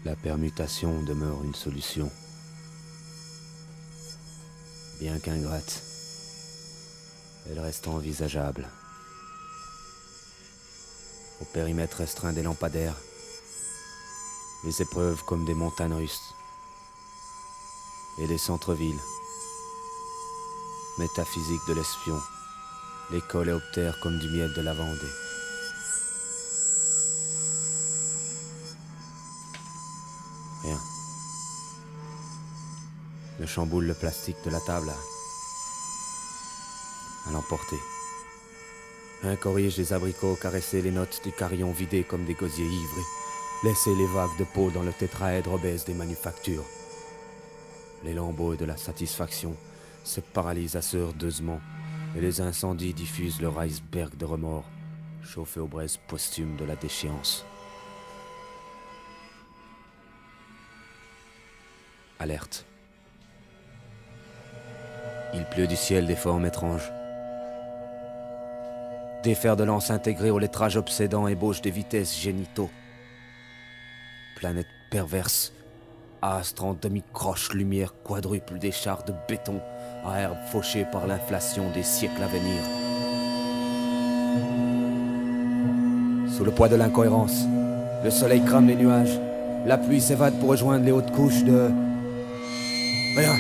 La permutation demeure une solution. Bien qu'ingrate, elle reste envisageable. Au périmètre restreint des lampadaires, les épreuves comme des montagnes russes et les centres-villes, métaphysique de l'espion, les coléoptères comme du miel de la Vendée. Rien. Je chamboule le plastique de la table à l'emporter. Un corrige les abricots, caresser les notes du carillon vidé comme des gosiers ivrés, laisser les vagues de peau dans le tétraèdre obèse des manufactures. Les lambeaux de la satisfaction se paralysent assureusement et les incendies diffusent leur iceberg de remords, chauffés aux braises posthumes de la déchéance. Alerte. Il pleut du ciel des formes étranges. Des fers de lance intégrés au lettrage obsédant ébauchent des vitesses génitaux. Planète perverse, astre en demi-croche, lumière quadruple des chars de béton, à herbe fauchée par l'inflation des siècles à venir. Sous le poids de l'incohérence, le soleil crame les nuages. La pluie s'évade pour rejoindre les hautes couches de... Rien.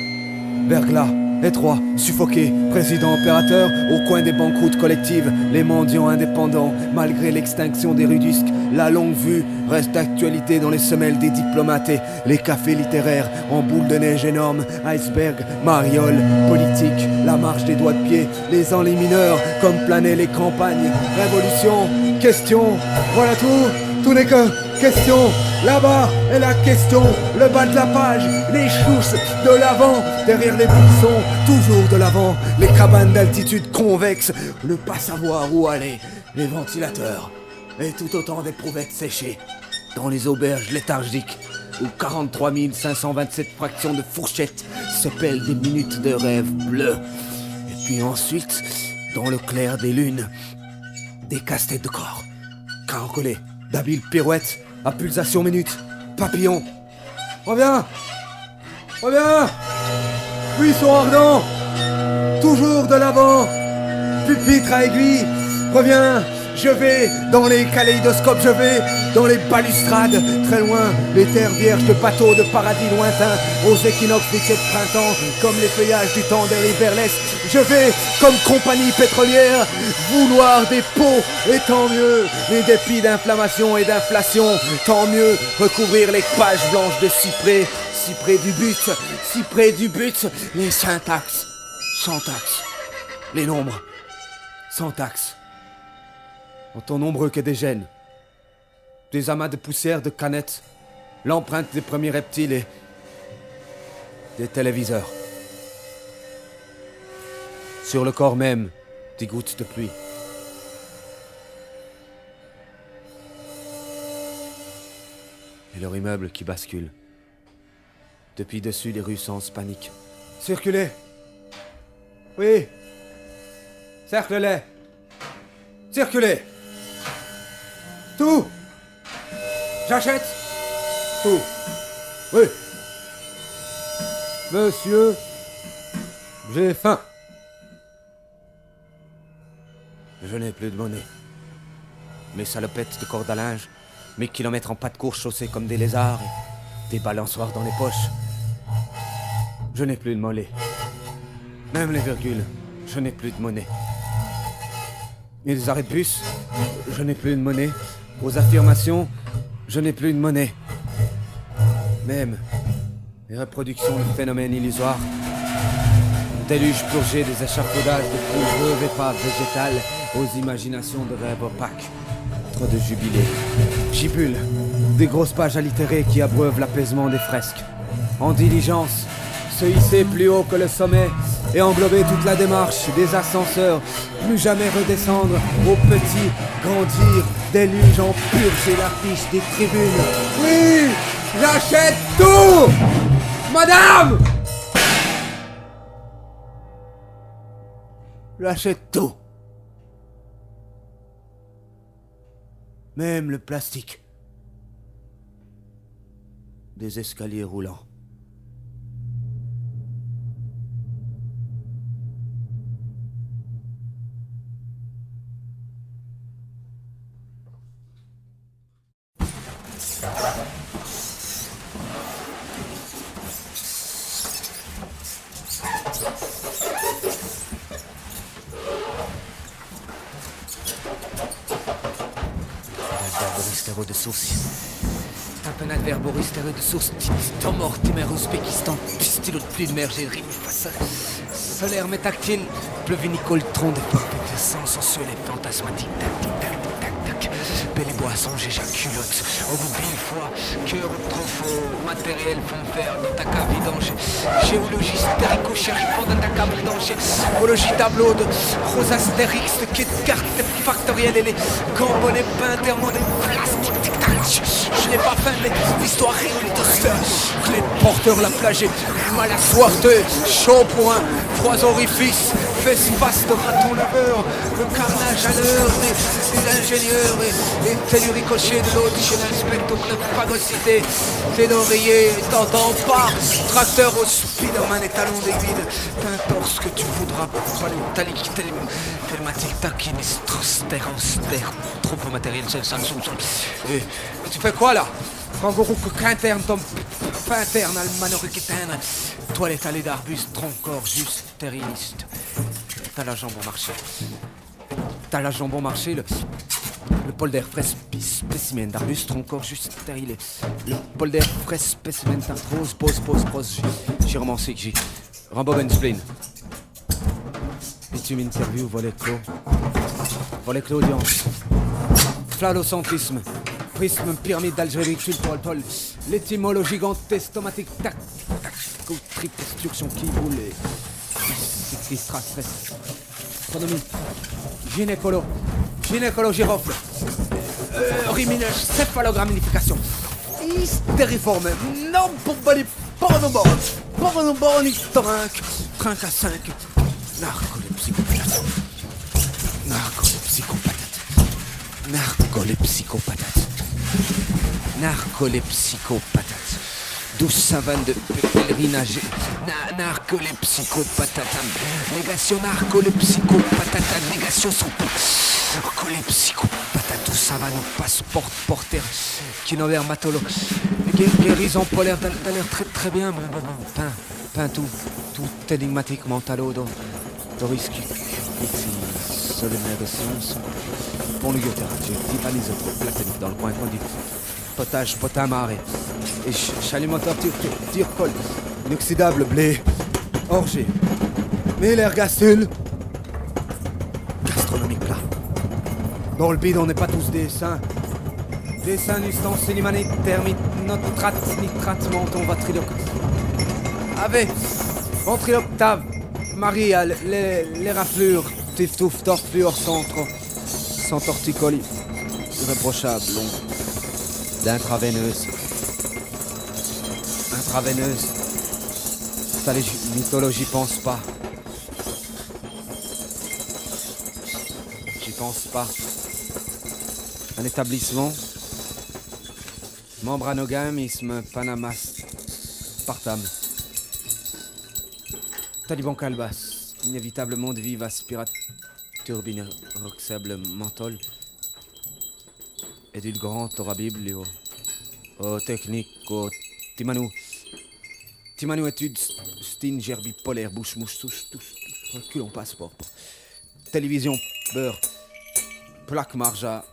Verglas, étroit, suffoqué, président-opérateur, au coin des banqueroutes collectives, les mendiants indépendants, malgré l'extinction des rudisques, la longue vue reste d'actualité dans les semelles des diplomates et les cafés littéraires en boule de neige énorme, iceberg, mariole, politique, la marche des doigts de pied, les enlimineurs comme planaient les campagnes, révolution, question, voilà tout n'est que... Question, là-bas est la question, le bas de la page, les chousses de l'avant, derrière les buissons, toujours de l'avant, les cabanes d'altitude convexe, le pas savoir où aller, les ventilateurs, et tout autant d'éprouvettes séchées, dans les auberges léthargiques, où 43 527 fractions de fourchettes se pèlent des minutes de rêve bleu. Et puis ensuite, dans le clair des lunes, des casse-têtes de corps, carancolés, d'habiles pirouettes, à pulsation minute, papillon. Reviens, buisson ardent, toujours de l'avant, pupitre à aiguille, reviens, je vais dans les kaléidoscopes, je vais dans les balustrades, très loin, les terres vierges de bateaux de paradis lointains, aux équinoxes fixés de printemps, comme les feuillages du temps des riverless, je vais, comme compagnie pétrolière, vouloir des pots, et tant mieux, les dépits d'inflammation et d'inflation, tant mieux, recouvrir les pages blanches de cyprès, si près du but, les syntaxes, sans taxe, les nombres, sans taxe, autant nombreux que des gènes, des amas de poussière de canettes, l'empreinte des premiers reptiles et des téléviseurs. Sur le corps même, des gouttes de pluie. Et leur immeuble qui bascule. Depuis dessus les rues sans panique. Circulez! Oui! Cercle-les! Circulez! Tout! J'achète! Tout! Oui! Monsieur, j'ai faim! Je n'ai plus de monnaie. Mes salopettes de corde à linge, mes kilomètres en pas de course chaussés comme des lézards, et des balançoires dans les poches. Je n'ai plus de monnaie. Même les virgules, je n'ai plus de monnaie. Et les arrêts de bus, je n'ai plus de monnaie. Aux affirmations, je n'ai plus de monnaie. Même les reproductions de phénomènes illusoires, déluge purgé des échafaudages de poudreux épaves végétales aux imaginations de rêves opaques. Trop de jubilés. Gibule, des grosses pages allitérées qui abreuvent l'apaisement des fresques. En diligence, se hisser plus haut que le sommet et englober toute la démarche des ascenseurs, plus jamais redescendre au petit, grandir, déluge en purger l'affiche des tribunes. Oui, j'achète tout, madame! J'achète tout. Même le plastique. des escaliers roulants. De source. Tampenat verboristero de source. Tomor timer Ouzbékistan. Pistilot plus de merger de face. Solaire métactile. Pleuvinicole tronc des perfects sens sensuels et fantasmatiques. Tac, tac, tac, tac, tac. Belle boisson, j'éjaculote. Au bout d'une fois, cœur trop faux. Matériel font faire dans ta cave vidange. Géologie stérico chérifant dans ta cave vidange. Ologie tableau de rose astérix, de quai de carte factorielle et les gambonnets peints termes de plastique. Je n'ai pas faim, mais l'histoire réelle de star. Les porteurs la plagée, mal assoiffé, chaud pour un froid orifice. Fesses face de raton laveur, le carnage à l'heure des ingénieurs et tel ricochet de l'autre chez l'inspecteur de phagocyté. Tes l'oreiller, t'entends pas, tracteur au Spiderman et talons des vides. T'importe ce que tu voudras, pas les taliques, télmatique, taquinistros, terre, trop matériel, et tu fais quoi là? Kangourou interne, tom interne, almanorique éteindre. Toilette allée d'arbustes, tronc-corps juste stériliste. T'as la jambe au marché. Le polder frais spécimen d'arbustes, tronc-corps juste stérilé. Le polder frais spécimen d'arthrose, pose. J'ai romancé que j'ai. Rambobin spleen. Bitume interview, volet clos audience. Phallocentrisme. Prisme, pyramide d'Algérie, tulpol, l'étymologie gantestomatique, tripestruction qui boule, stress, astronomie, gynécologie rofle, riminage, céphalogrammification, hystériforme, non pour bali, pornoborne, historique, trinque à 5, narcolepsicopathes, douce savane de pèlerinage, narcolepsicopathes, négation narcolepsicopathes, négation sous narcolepsicopathes, douce savane au passeport porteur, kinovermatolo, guérison polaire, t'as l'air très bien, peint tout énigmatique, mentalo, Doris solennel de science, pour l'hydrothérapie, titanisotrope, platinique dans le coin dit potage, potin maré, et chalumoteur tire-colle, inoxydable, blé, orgé, Miller gastule, gastronomique plat. Dans le bide, on n'est pas tous des saints. Des saints, nustances, limanite, thermite, nitrate, menton, ventriloque, Marie, les raflures, tiftouf, torflure, sans torticolis, irréprochable, long, d'intraveineuse, ta mythologie pense pas, j'y pense pas, un établissement, membranogamisme, panamas, spartame, Taliban calbas, inévitablement de vive aspirat, turbine roxable menthol, édulcorant thorabiblio, technique, timanu études, stine, gerbie, polaire, bouche, mouche, touche, reculons passeport, télévision, beurre, plaque marja,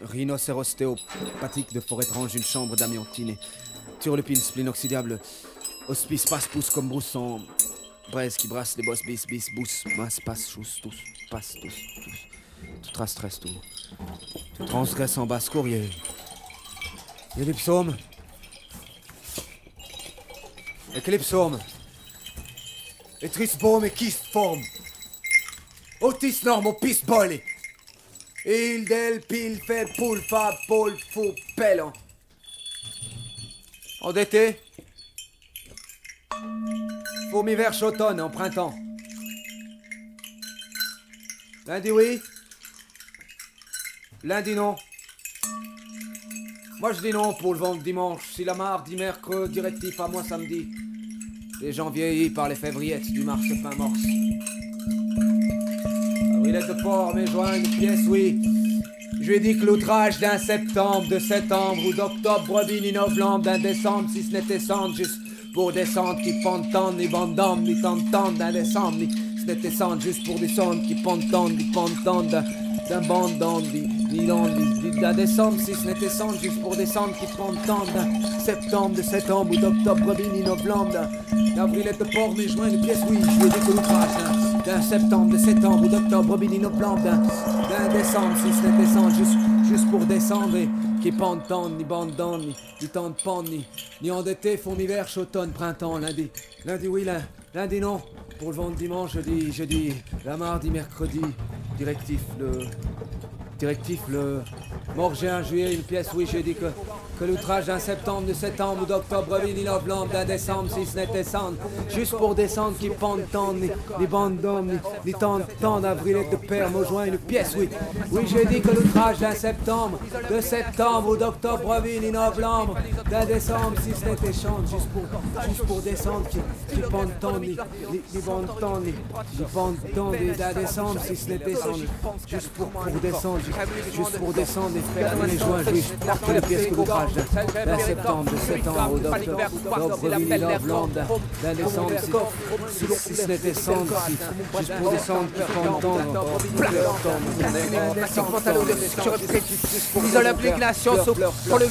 rhinocérostéopathique de forêt étrange, une chambre d'amiantine, turlupine, spleen oxydable, hospice, passe-pouce comme brousse en braise qui brasse les bosses, bis, bousse, masse, passe, chousse, tous, passe, tous. Tout trastresse, tout transgresse en basse courrier. Il y a des psaumes. Et quel psaume? Et triste baume et kist forme. Otis norme, opis bolé. Il del pile fait poule fa pôle fou pellant. Endetté. Fourmi vert automne en printemps. Lundi oui. Lundi non. Moi je dis non pour le vendre dimanche. Si la mardi, mercredi, directif à moi samedi. Les gens vieillis par les févriettes du marche-pain morse. Avrillette de porc, mes joints, une pièce, oui. Je lui ai dit que l'outrage d'un septembre, de septembre ou d'octobre, brebis ni novembre, d'un décembre, si ce n'était cendre, juste pour descendre, qui pente tendre, ni bande d'hommes, ni tente tendre, d'un décembre, ni ce n'était cendre, juste pour descendre, qui pente tendre, ni pente tendre, d'un bande d'hommes, d'un décembre, si ce n'était cendre, juste pour descendre, qui pente tendre, d'un septembre, de septembre ou d'octobre, brebis ni novembre, d'un avrillette de porc, mes joints, une pièce, oui, je lui ai dit que l'outrage d'un septembre, de septembre ou d'octobre, brebis ni novembre, d'un décembre, si ce n'était cendre, juste pour descendre, et qui pente tendre, ni bande d'hommes, ni temps de pente, ni en été, fond hiver, automne, printemps, lundi oui, lundi non, pour le vendre dimanche, jeudi, la mardi, mercredi, directif le morgien, juillet, une pièce, oui, j'ai dit que l'outrage d'un septembre, de septembre ou d'octobre, brebis ni novembre, d'un décembre, si ce n'était cendre, juste pour descendre, qui pente tendre, ni bande d'hommes, ni temps d'avrillette de père, me joint une pièce, oui, j'ai dit que l'outrage d'un septembre, de septembre ou d'octobre, brebis ni novembre, d'un décembre, si ce n'était chante, juste pour descendre, qui pente tendre, ni bande tendre, ni pente tendre, d'un décembre, si ce n'était cendre, juste pour descendre, juste pour descendre et faire les joints, juste pour les pièces que l'outrage d'un septembre, de septembre ou d'octobre, brebis ni novembre, d'un décembre, si ce n'était cendre, juste pour descendre, qui pente tendre, Isole implication pour le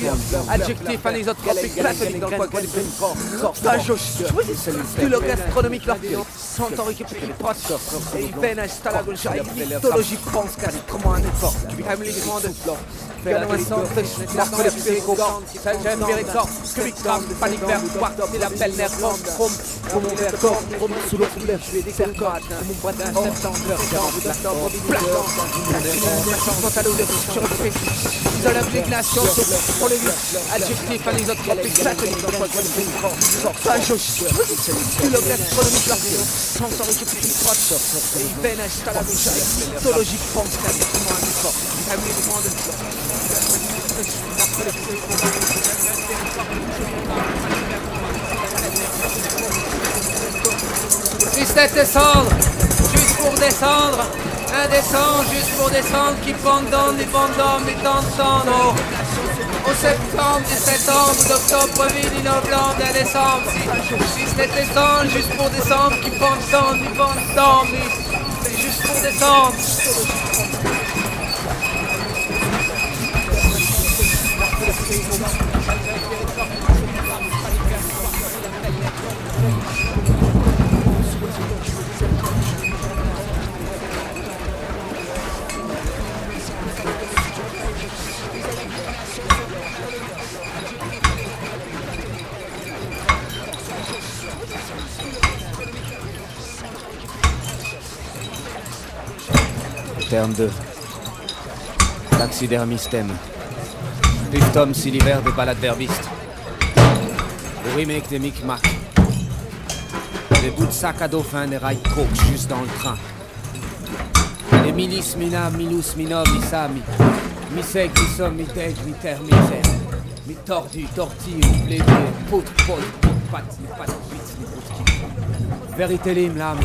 adjectif anisotropique platonique dans le coin du stage stylo gastronomique leur centaurique et proche et veine installagogia mythologie pense quasi comment un effort heimlichement de ganocentrisch narcolepsie selten véricor cubic-tram panique vert quartier la belle nerf rom mon verre corps sous l'eau couleur je vais décercor mon bois d'un septembre Isole implication pour le adjectif anisotropique platonique dans le coin du stage stylo gastronomique leur centaurique et proche et veine installagogia mythologie pense quasi comment un effort heimlichement de si c'était cendre, juste pour descendre, indécent, juste pour descendre, qui pendant, ni pendant, ni temps de cendre, au septembre, du septembre, d'octobre, brebis ni novembre, d'un décembre, si ce n'était cendre, juste pour descendre, qui pendant, ni pendant, ni juste pour descendre. Terme 2. Taxidermistème. Pictum si l'hiver des balades verbistes. Le remake des Micmac. Les bouts de sac à dauphin des rails coke juste dans le train. Les milices, minam, milous, minom, missa, mi-sec, mi-somme, mi-deg, mi-terre, mi-terre. Mi-tordu, tortille, mi-blédé, poutre, patte, ni patte, bite, ni bout vérité lim, l'âme.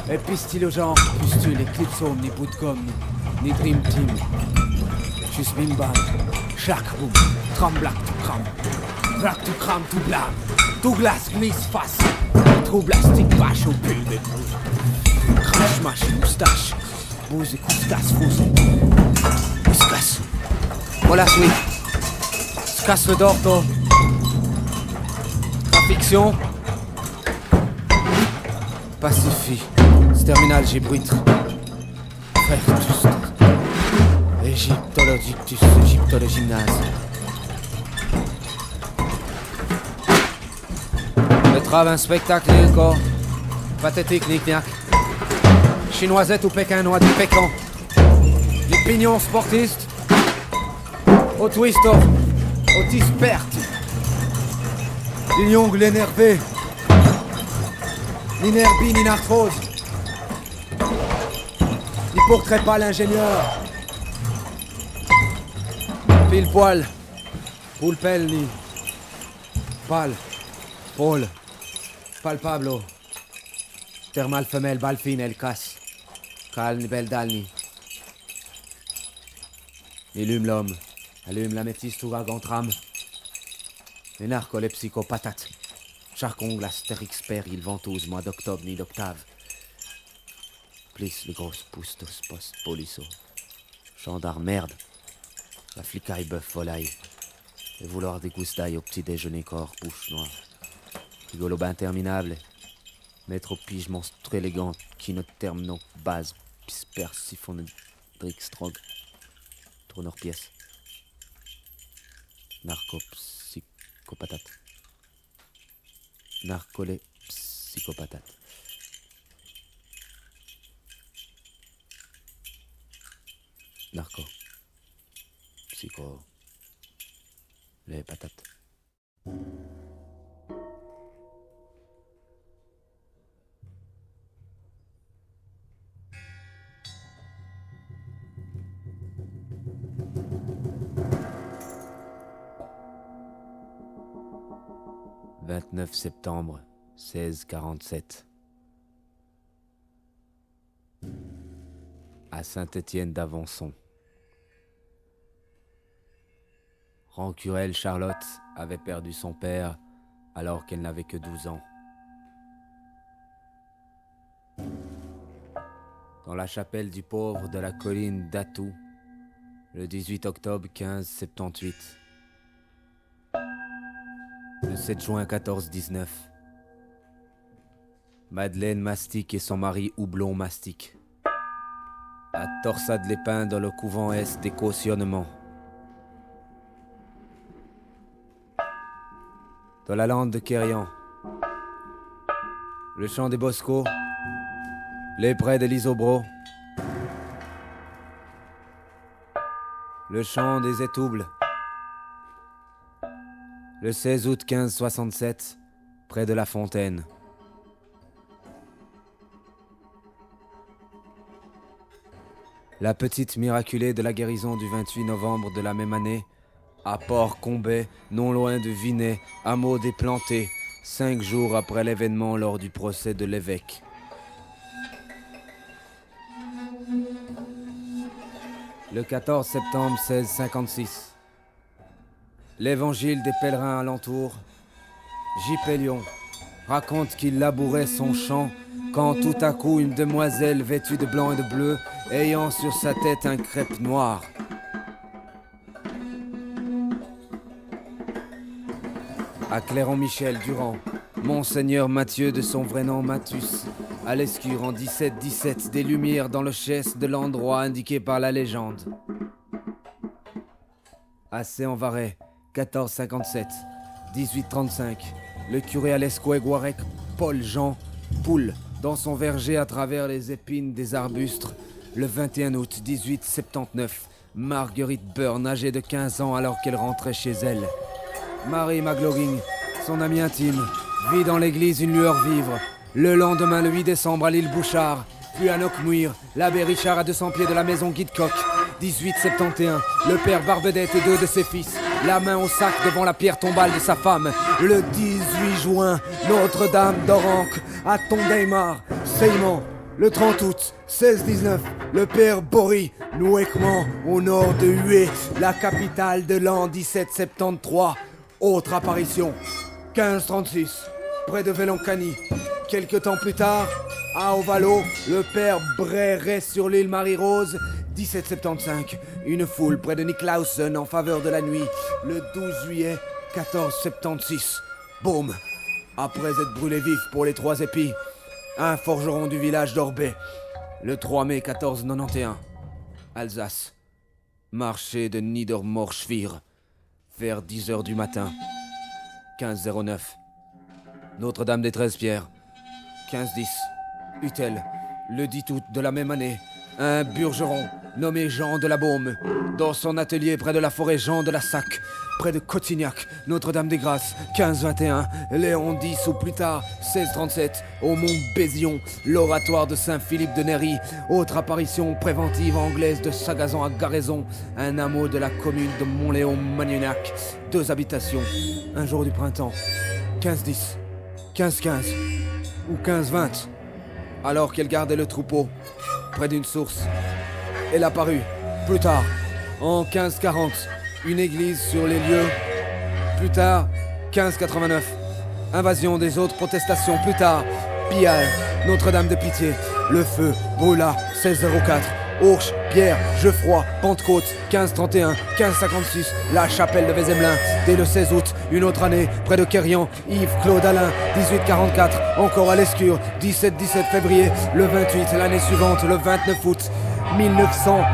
Épistyle au genre, pustule, éclipsome, ni bout de gomme, ni dream team. Juste bim bam, chaque boum, tremblac, tout crame. Black, tout crame, tout blâme. Tout glace, glisse, face. Trop plastique, vache au pull des boules. Crache, mâche, moustache. Bouse et couscasse, fausse. Couscasse. Voilà, oui. Casse le dorto. Fiction. Pacifie. Terminal Gibruitre. Frère Égyptologictus, Égyptole gymnase. Betrave un spectacle et le corps. Pathétique, knick-knack. Chinoisette ou pékinois du Pécan. Les pignons sportistes. Au twist off. Au tisperte. L'ongle énervé. Ni nerbi, ni narcose. Ni portrait pas l'ingénieur. Pile poil. Pulpelni. Pal. Paul. Palpablo. Thermal femelle balfine el casse. Calne beldalni. Illume l'homme. Allume la métisse touragan trame. Les narcos, les psychopatates. Charcon, l'astérix père, il ventouse, mois d'octobre ni d'octave. Plisse les grosses pousses d'os post polisso. Gendarme merde. La flicaille bœuf volaille. Et vouloir des gousses d'ail au petit déjeuner corps, bouche noire. Rigolobe interminable. Maître au pige monstre élégant, qui ne terme non base, pisper siphon drixtrog. Tourneur pièce. Narcopsychopatate. Narcolé psychopatate. Narco. Psycho. Les patates. « 29 septembre, 1647. À Saint-Étienne d'Avançon. Rancurelle Charlotte avait perdu son père alors qu'elle n'avait que 12 ans. Dans la chapelle du pauvre de la colline d'Atou, le 18 octobre 1578. Le 7 juin 1419. Madeleine Mastic et son mari Houblon Mastic. À Torsade-les-Pins dans le couvent est des cautionnements. Dans la lande de Quérian. Le champ des Boscos. Les prés de l'Isobro. Le champ des Étoubles. Le 16 août 1567, près de La Fontaine. La petite miraculée de la guérison du 28 novembre de la même année, à Port-Combay, non loin de Vinay, hameau des Plantés, 5 jours après l'événement lors du procès de l'évêque. Le 14 septembre 1656. L'évangile des pèlerins alentour, J.P. Lyon, raconte qu'il labourait son champ quand tout à coup une demoiselle vêtue de blanc et de bleu, ayant sur sa tête un crêpe noir. À Clairon-Michel, Durand, Monseigneur Mathieu de son vrai nom Mathus, à l'Escure en 1717, des lumières dans le chest de l'endroit indiqué par la légende. À Séanvaret, 1457, 1835, le curé à l'Escoué-Guarec, Paul Jean, poule dans son verger à travers les épines des arbustes, le 21 août 1879, Marguerite Byrne, âgée de 15 ans alors qu'elle rentrait chez elle. Marie Magloring, son amie intime, vit dans l'église une lueur vivre. Le lendemain, le 8 décembre, à l'île Bouchard, puis à Nocmuir, l'abbé Richard à 200 pieds de la maison Guidecoq. 1871, le père Barbedette et 2 de ses fils, la main au sac devant la pierre tombale de sa femme. Le 18 juin, Notre-Dame d'Oranque, à Tondeimar, Seymour. Le 30 août, 1619, le père Bory, Nouéquement, au nord de Hué, la capitale de l'an 1773. Autre apparition, 1536, près de Véloncani. Quelque temps plus tard, à Ovalo, le père Bréret sur l'île Marie-Rose. 1775, une foule près de Niklausen en faveur de la nuit. Le 12 juillet 1476, boum. Après être brûlé vif pour les 3 épis, un forgeron du village d'Orbay. Le 3 mai 1491, Alsace. Marché de Niedermorschwihr, vers 10h du matin. 1509, Notre-Dame des 13 Pierres. 1510, Utel. Le 10 août de la même année, un burgeron nommé Jean de la Baume, dans son atelier près de la forêt Jean de la Sac, près de Cotignac, Notre-Dame-des-Grâces, 1521, Léon X ou plus tard, 1637, au Mont Bézion, l'oratoire de Saint-Philippe de Néry, autre apparition préventive anglaise de Sagazan à Garaison, un hameau de la commune de Montléon-Magnonac, 2 habitations, un jour du printemps, 15-10, 15-15 ou 15-20, alors qu'elle gardait le troupeau, près d'une source. Elle apparut, plus tard, en 1540, une église sur les lieux. Plus tard, 1589, invasion des autres protestations. Plus tard, pillage, Notre-Dame de Pitié. Le feu brûla, 1604. Ourche, Pierre, Geoffroy, Pentecôte, 1531, 1556, la chapelle de Vézemelin. Dès le 16 août, une autre année, près de Quérian, Yves-Claude Alain, 1844, encore à l'Escure, 17 février, le 28, l'année suivante, le 29 août, 1917-18,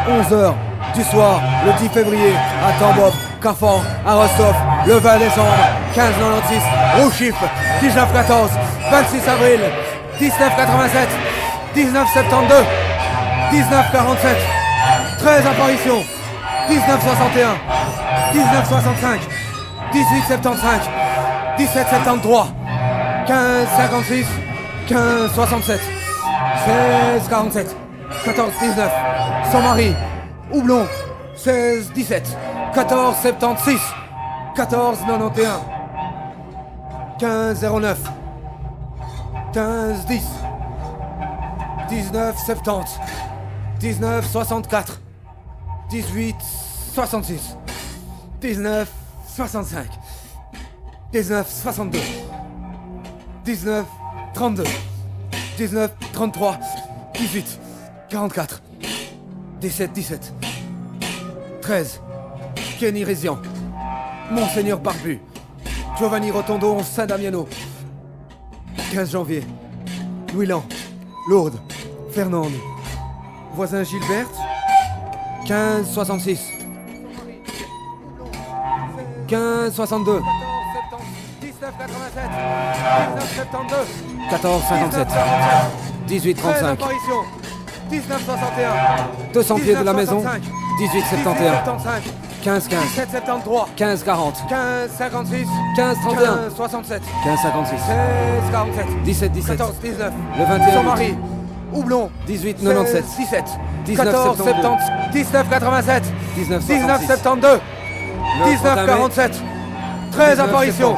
11h du soir, le 10 février, à Tambov, Carfor, à Rostov, le 20 décembre, 1596, Rouchif, 1914, 26 avril, 1987, 1972, 1947, 13 apparitions, 1961, 1965, 1875, 1773, 1556, 1567, 1647, 1419, sans mari, Houblon, 1617, 1476, 1491, 1509, 1510, 1970, 1964, 1866, 1965, 1962, 1932, 1933, 18, 44, 17, 13, Kenny Rézian, Monseigneur Barbu, Giovanni Rotondo, Saint-Damiano, 15 janvier, Louis-Lan, Lourdes, Fernande, voisin Gilberte, 1566, 1562, 1987, 1972, 1457, 1835, 1961, 200 pieds de la maison, 1871, 15-15, 1773, 15-40, 15-56, 15-31, 67, 15-56, 16-47, 17-17, 14-19, le 21 sans mari, Houblon, 18-97, 17, 19-70, 19-87, 19-72, 19-47, 13 apparitions,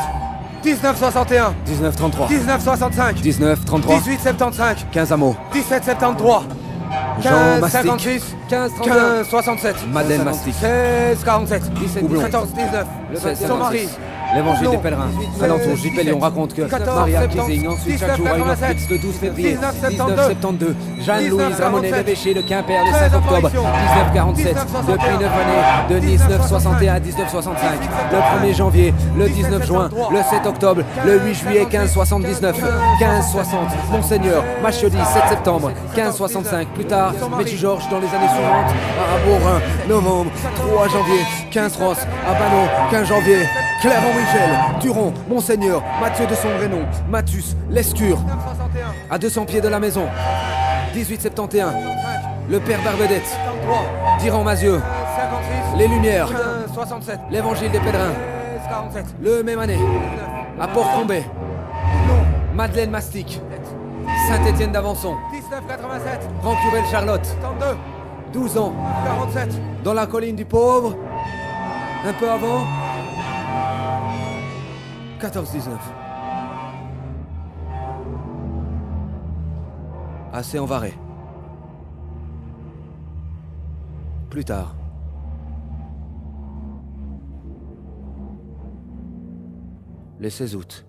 19-61, 19-33, 19-65, 19-33, 18-75, 15 hameaux, 17-73, Jean Mastic, 15 67, Madeleine Mastic, 16 47, 17 14 19, le 26 son mari, l'évangile des pèlerins, alentour Gipellion raconte que Maria Kiesing ensuite chaque jour a une fixe le 12 février, 1972, Jeanne-Louise Ramonet l'évêché de Quimper le 5 octobre, 1947, depuis 9 années, de 1961 à 1965, le 1er janvier, le 19 juin, le 7 octobre, le 8 juillet 1579, 1560, Monseigneur, Machiodi, 7 septembre, 1565, plus tard, Métis Georges dans les années suivantes, à Beaurain, novembre, 3 janvier, 15 Ross, à Bano, 15 janvier, Clermont-Michel, Turon, Monseigneur, Mathieu de Sombreno, Mathus, Lescure, à 200 pieds de la maison, 1871, le Père Barbedette, Diran-Mazieux, les Lumières, l'évangile des pèlerins, le même année, à Port-Combay, Madeleine Mastic, Saint-Étienne d'Avançon, 1987, Charlotte, 12 ans, 47, dans la colline du pauvre, un peu avant, 14-19. Assez envaré. Plus tard. Le 16 août.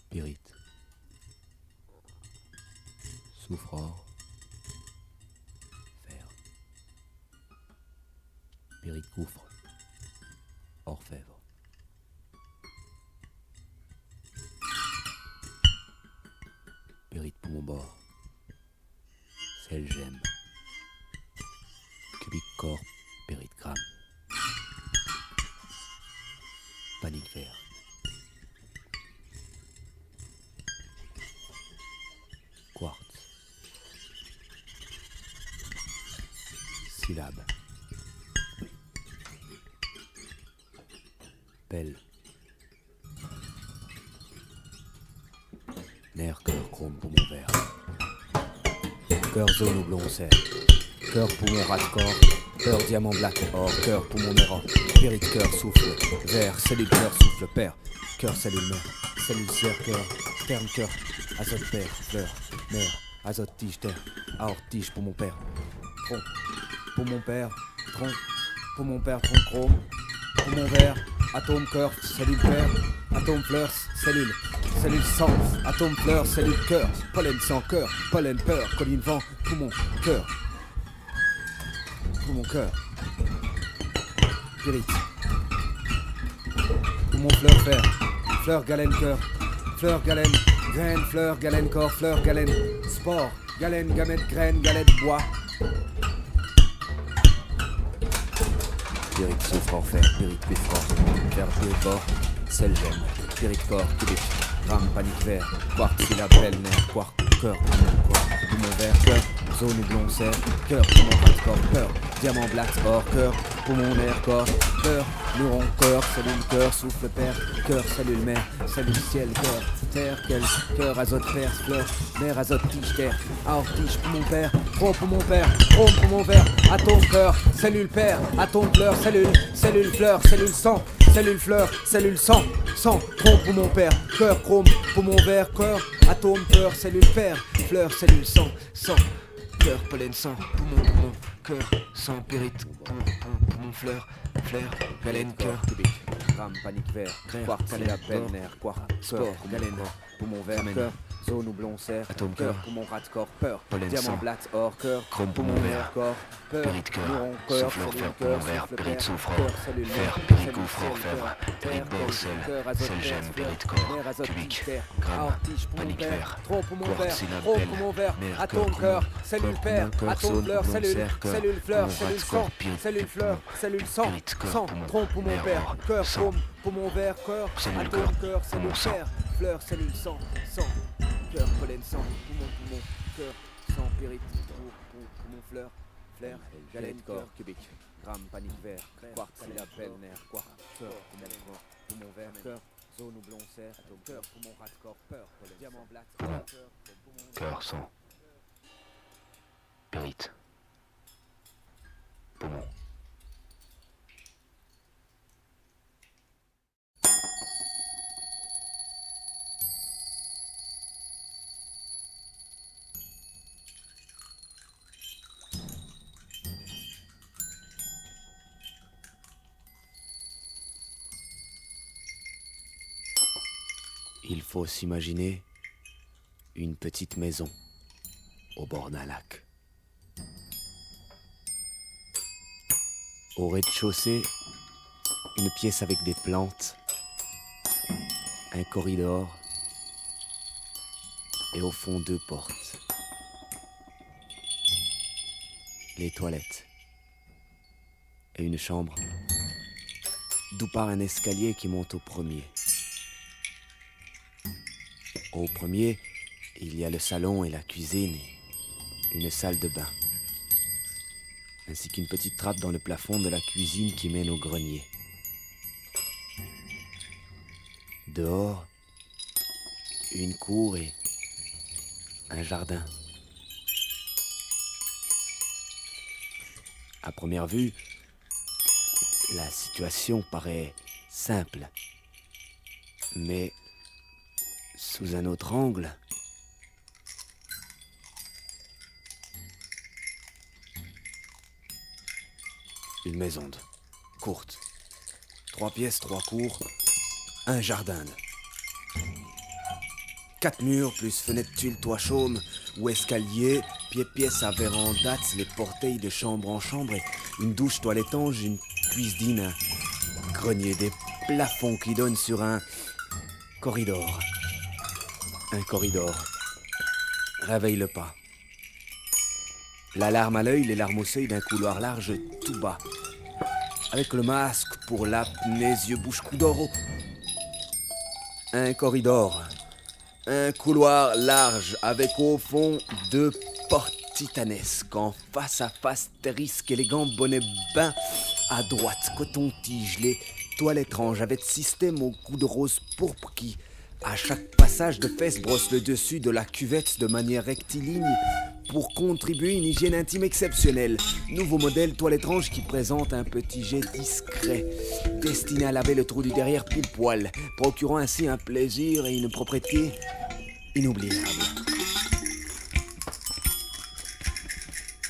Pyrite. Soufror. Fer. Pyrite gouffre. Orfèvre. Pyrite poumon bord. Sel gemme. Cubique corps. Pyrite gramme. Panique vert. Quartz. syllabe. Pelle. Nerf, cœur, chrome pour mon verre. Cœur, zone, houblon, serre. Cœur, poumon, rat-corps. Cœur, diamant, black, or. Cœur, poumon, néron. Spirit, cœur, souffle. Vert, cellule, cœur, souffle, père. Cœur, cellule, mère. Cellule, sœur, cœur. Terme, cœur. Azote, père. Fleur. Mère. Azote, tige, terre. Aorte, tige pour mon père. Tronc. Pour mon père. Tronc. Pour mon père, tronc, chrome. Pour mon verre. Atome, cœur. Cellule, père. Atome, fleur. Cellule. Cellule, sang. Atome, fleur. Cellule, cœur. Pollen, sang, cœur. Pollen, peur. Colline, vent. Poumon, cœur. Pour mon cœur. Pyrite. Pour mon fleur, fer. Fleur, galène, cœur. Fleur, galène. Graine, fleur, galène, corps. Fleur, galène. Sport. Galène, gamète, graine, galette, bois. Pyrite, soufre, enfer. Pyrite, bifror. Verbe, bord. Sel, gemme. Pyrite, corps, cubique. Gramme, panique, vert. Quartz, syllabe, belle, nerf. Quark, cœur. Pour mon verre, cœur. Zone, houblon, serre. Cœur, poumon, rat-corps, peur. Diamant, black, or, cœur. Poumon, nerf, corps. Peur. Neuron, cœur. Cellule, cœur. Souffle, père. Cœur, cellule, mère. Cellule, ciel, cœur. Terre, quel. Cœur, azote, fer, fleur. Mère, azote, tige, terre. Aorte, tige pour mon père. Tronc pour mon père. Chrome pour mon verre. Atome, cœur. Cellule, père. Atome, fleur, cellule. Cellule, fleur. Cellule, sang. Cellule, fleur. Cellule, sang. Sang. Tronc pour mon père. Cœur, chrome pour mon verre. Cœur. Atome, cœur. Cellule, père. Fleur, cellule, sang. Sang. Cœur, pollen, sang, poumon, cœur, sang, pyrite, poumon, fleur, galène, cœur, cubique, gramme, panique, vert, quartz, syllabe, belle, nerf, quark, sport, galène, poumon, vert, cœur, zone, houblon, serre, atome, cœur, cœur, poumon, rat-corps, peur, pollen, diamant, sang, black, or, cœur, chrome, poumon, vert, corps, peur, pyrite, cœur, neuron, cœur, souffle, cellule, fer, cœur, poumon, vert, souffle, pyrite, père, soufre, cœur, cellule, fer, mère, pyrite, cellule, gouffre, ciel, orfèvre, cœur, pyrite, terre, bord, sel, cœur, azote, sel, terre, gemme, fleur, pyrite, corps, mère, azote, cubique, tige, terre, gramme, aorte, tige pour mon panique, père, vert, tronc pour mon quartz, verre, syllabe, tronc belle, pour mon verre, nerf, atome, cœur, cœur, cellule, père, cœur, atome, zone, fleur, houblon, cellule, serre, cœur, cellule, fleur, poumon, cellule, rat-corps, sang, pyrite, cellule, fleur, poumon, cellule, sang, pyrite, cœur, sang, poumon, tronc pour mon nerf, père, or, cœur, sang, chrome pour mon verre, cœur, cellule, atome, cœur, cœur, cellule, poumon, sang. père, fleur, cellule, sang, cœur, pollen, sang, poumon, cœur, sang, pyrite, poumon, fleur, galène, corps, cubique, gramme, panique, vert, quartz, syllabe, belle, nerf, quark, cœur, poumon, vert, cœur, zone, houblon, serre, atome, cœur, poumon, rat-corps, peur, diamant, black, Poumon. cœur, poumon, cœur, sang, pyrite, poumon. Il faut s'imaginer une petite maison au bord d'un lac. Au rez-de-chaussée, une pièce avec des plantes, un corridor et au fond 2 portes. Les toilettes et une chambre, d'où part un escalier qui monte au premier. Au premier, il y a le salon et la cuisine et une salle de bain, ainsi qu'une petite trappe dans le plafond de la cuisine qui mène au grenier. Dehors, une cour et un jardin. À première vue, la situation paraît simple, mais sous un autre angle, une maison courte, 3 pièces, 3 cours, un jardin. 4 murs, plus fenêtre tuile, toit chaume, ou escalier, pièce à véranda, les portails de chambre en chambre, et une douche, toilette ange, une cuisine, un grenier, des plafonds qui donnent sur un corridor. Un corridor. Réveille le pas. L'alarme à l'œil, les larmes au seuil d'un couloir large tout bas. Avec le masque pour l'apnée, yeux, bouche, cou d'or. Un corridor. Un couloir large avec au fond 2 portes titanesque, en face à face, terrisque, élégant, bonnet bain. À droite, coton-tige, les toilettes étranges avec système au cou de rose pourpre qui, à chaque passage de fesses, brosse le dessus de la cuvette de manière rectiligne pour contribuer à une hygiène intime exceptionnelle. Nouveau modèle toilette étrange qui présente un petit jet discret, destiné à laver le trou du derrière pile poil, procurant ainsi un plaisir et une propreté inoubliables.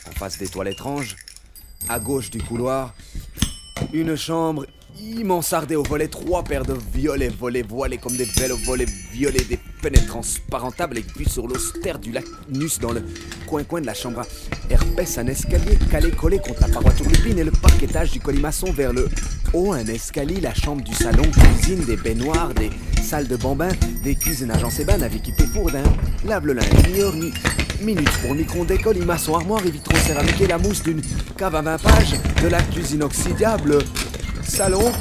En face des toilettes étranges, à gauche du couloir, une chambre immansardée au volet, 3 paires de violets volets voilés comme des vélos volets violets, des fenêtres transparentables avec vue sur l'austère du lac Nus dans le coin de la chambre à herpès, un escalier calé collé contre la paroi turlupine et le parquetage du colimaçon vers le haut, un escalier, la chambre du salon, cuisine, des baignoires, des salles de bambins, des cuisines agencées ban avec équipé four d'un lave-le-linge, ni minutes pour le micro d'école, colimaçon, armoire et vitraux céramiques et la mousse d'une cave à 20 pages, de la cuisine oxydable, salon,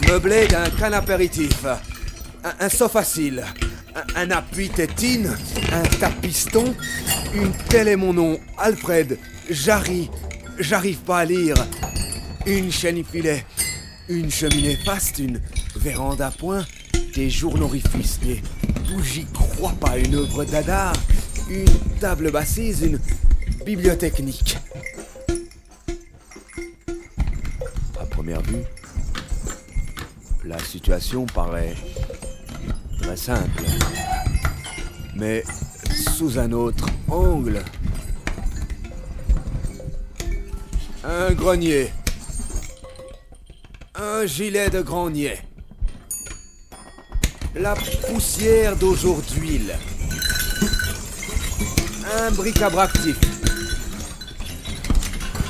meublé d'un canapé apéritif, un sofa facile, un appui tétine, un tapiston, une télé mon nom, Alfred, j'arrive pas à lire, une chaîne filet, une cheminée faste, une véranda à point, des journorifices, des bougies croient pas, une œuvre d'Adar, une table bassise, une bibliotechnique. À première vue, la situation paraît très simple. Mais sous un autre angle, un grenier, un gilet de grenier, la poussière d'aujourd'hui, un bric-à-brac actif,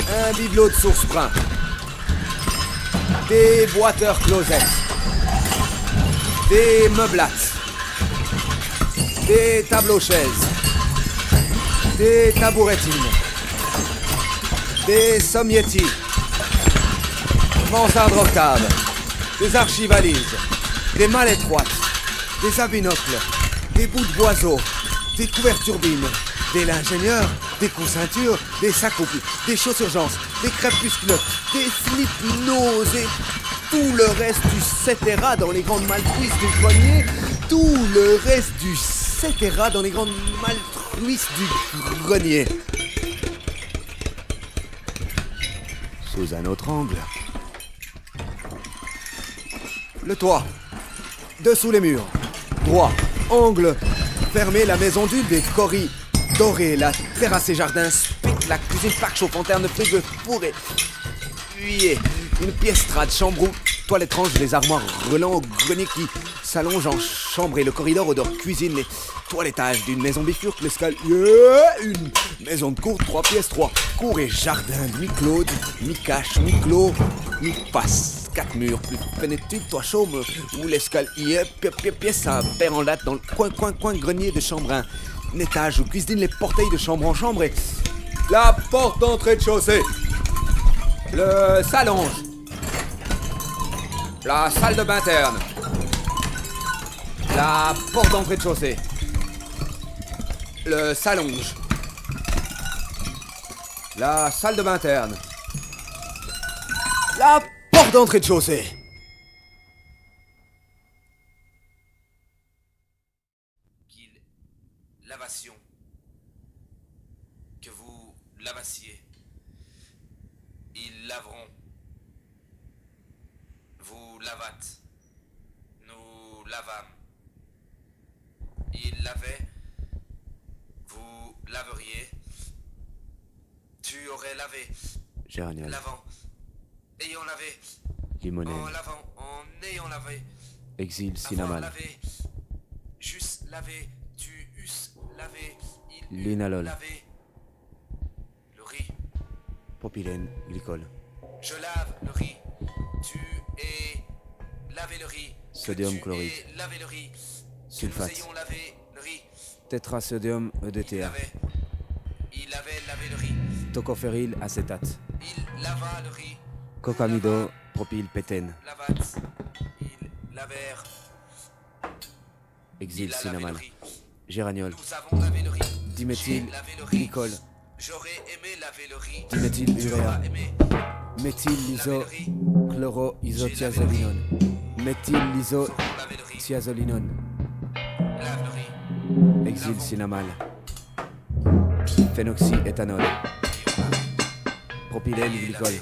un bibelot de source brun, des boiteurs closettes, des meublates, des tableaux chaises, des tabourettines, des sommietis, mansardes octaves, des archivalises, des malles étroites, des abinocles, des bouts de boiseaux, des couvertures-bines, des l'ingénieur, des cousintures, des sacs au pli, des chaussures-urgence, des crépuscules, des slip-noses et tout le reste du cetera dans les grandes maltruisses du grenier, tout le reste du cetera dans les grandes maltruisses du grenier. Sous un autre angle, le toit, dessous les murs, droit, angle, fermé, la maison d'huile, des coris dorés, la terrasse et jardin, spic, la cuisine, plaque chauffe, interne, frigo, fourré, huillé, une pièce trad, chambre ou toilette étrange, des armoires relents au grenier qui s'allongent en chambre et le corridor odeur cuisine, les toilettages d'une maison bifurque, l'escalier, une maison de cour, 3 pièces, 3 cours et jardin, mi-clos, mi-cache, mi-clos, mi-passe, 4 murs, plus fenêtre, toit chaume, où l'escalier, pièce à père en latte dans le coin, grenier de chambre, un étage où cuisine les portails de chambre en chambre et la porte d'entrée de chaussée, le salon, la salle de bain interne, la porte d'entrée de chaussée, le salonge, la salle de bain interne, la porte d'entrée de chaussée. Lavation. Que vous lavassiez. Ils laveront. Vous lavâtes. Nous lavâmes. Ils lavaient. Vous laveriez. Tu aurais lavé. Géraniol. Lavant. Ayant lavé. Limonène. En lavant. En ayant lavé. Exil Avant Cinnamon. lavé. Juste lavé. Tu eusses lavé. Il Linalol. lavé. Le riz. Propylène, glycol. Je lave le riz. Tu es lavé le riz. Sodium Que tu chloride. aies lavé le riz. Sulfate. Que nous ayons lavé le riz. Tétrasodium Il EDTA. avait. Il avait lavé le riz. Tocophéryl acétate. Il lava le riz. Cocamido propylpétène. Lavate. Ils lavèrent. Exil Il a lavé cinnamon. le riz. Géraniol. Nous avons lavé le riz. Diméthyl J'ai lavé le riz. glycol. J'aurais aimé laver le riz. Diméthyluréa. J'aurais aimé Méthyl-iso-chloroisothiazolinone. Méthyl-iso-thiazolinone. lave le riz. Exil-cinnamale. Phénoxyéthanol. Propylène glycol.